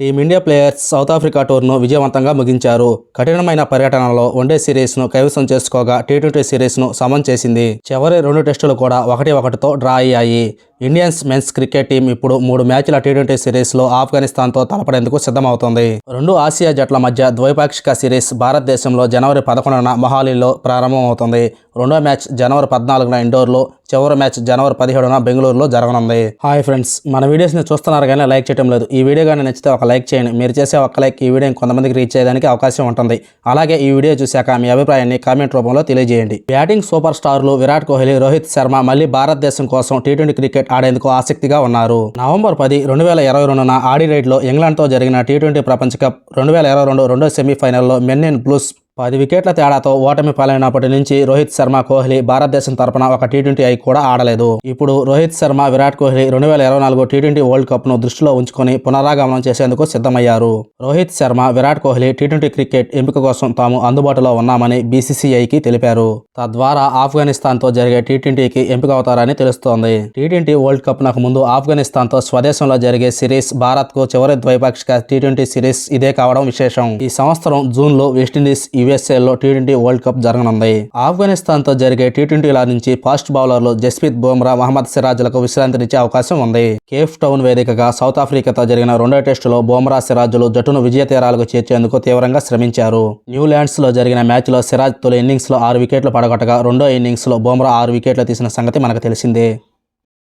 Team India players south Africa టూర్ను విజయవంతంగా ముగించారు. కఠినమైన పర్యటనలో వన్డే సిరీస్ను కైవసం చేసుకోగా టీ20 సిరీస్ను సమన్ చేసింది. చివరి 2 టెస్టులు కూడా 1-1తో డ్రా అయ్యాయి. ఇండియన్స్ మెన్స్ క్రికెట్ టీం ఇప్పుడు 3 మ్యాచ్ల టీ20 సిరీస్లో ఆఫ్ఘనిస్తాన్తో తలపడేందుకు సిద్ధమవుతోంది. 2 ఆసియా జట్ల మధ్య ద్వైపాక్షిక సిరీస్ భారతదేశంలో జనవరి 11న మొహాలీలో ప్రారంభమవుతుంది. రెండో మ్యాచ్ జనవరి 14న ఇండోర్లో, చివరి మ్యాచ్ జనవరి 17న బెంగళూరులో జరగనుంది. హాయ్ ఫ్రెండ్స్, మన వీడియోస్ని చూస్తున్నారు కానీ లైక్ చేయడం లేదు. ఈ వీడియో కానీ నచ్చితే ఒక లైక్ చేయండి. మీరు చేసే ఒక లైక్ ఈ వీడియోని కొంతమందికి రీచ్ చేయడానికి అవకాశం ఉంటుంది. అలాగే ఈ వీడియో చూశాక మీ అభిప్రాయాన్ని కామెంట్ రూపంలో తెలియజేయండి. బ్యాటింగ్ సూపర్ స్టార్లు విరాట్ కోహ్లీ, రోహిత్ శర్మ మళ్లీ భారతదేశం కోసం టీ20 క్రికెట్ ఆడేందుకు ఆసక్తిగా ఉన్నారు. నవంబర్ 10, 2022న ఆడిలైడ్లో ఇంగ్లాండ్తో జరిగిన టీ20 ప్రపంచ కప్ 2022 రెండో సెమీఫైనల్లో మెన్ ఇన్ బ్లూస్ 10 వికెట్ల తేడాతో ఓటమి పాలైనప్పటి నుంచి రోహిత్ శర్మ, కోహ్లీ భారతదేశం తరపున ఒక టీ20 కూడా ఆడలేదు. ఇప్పుడు రోహిత్ శర్మ, విరాట్ కోహ్లీ 2024 టీ20 వరల్డ్ కప్ను దృష్టిలో ఉంచుకొని పునరాగమనం చేసేందుకు సిద్ధమయ్యారు. రోహిత్ శర్మ, విరాట్ కోహ్లీ టీ20 క్రికెట్ ఎంపిక కోసం తాము అందుబాటులో ఉన్నామని బీసీసీఐకి తెలిపారు. తద్వారా ఆఫ్ఘనిస్తాన్తో జరిగే టీ20కి ఎంపిక అవుతారని తెలుస్తోంది. టీ20 వరల్డ్ కప్ నాకు ముందు ఆఫ్ఘనిస్తాన్తో స్వదేశంలో జరిగే సిరీస్ భారత్కు చివరి ద్వైపాక్షిక టీ20 సిరీస్ ఇదే కావడం విశేషం. ఈ సంవత్సరం జూన్లో వెస్టిండీస్, యుఎస్ఏలో టీ20 వరల్డ్ కప్ జరగనుంది. ఆఫ్ఘనిస్తాన్తో జరిగే టీ20ల నుంచి ఫాస్ట్ బౌలర్లు జస్ప్రీత్ బుమ్రా, మహమ్మద్ సిరాజ్లకు విశ్రాంతినిచ్చే అవకాశం ఉంది. కేప్ టౌన్ వేదికగా సౌత్ ఆఫ్రికాతో జరిగిన రెండో టెస్టులో బుమ్రా, సిరాజ్లు జట్టును విజయ తీరాలకు చేర్చేందుకు తీవ్రంగా శ్రమించారు. న్యూలాండ్స్లో జరిగిన మ్యాచ్లో సిరాజ్ తొలి ఇన్నింగ్స్లో 6 వికెట్లు పడగొట్టగా రెండో ఇన్నింగ్స్లో బుమ్రా 6 వికెట్లు తీసిన సంగతి మనకు తెలిసిందే.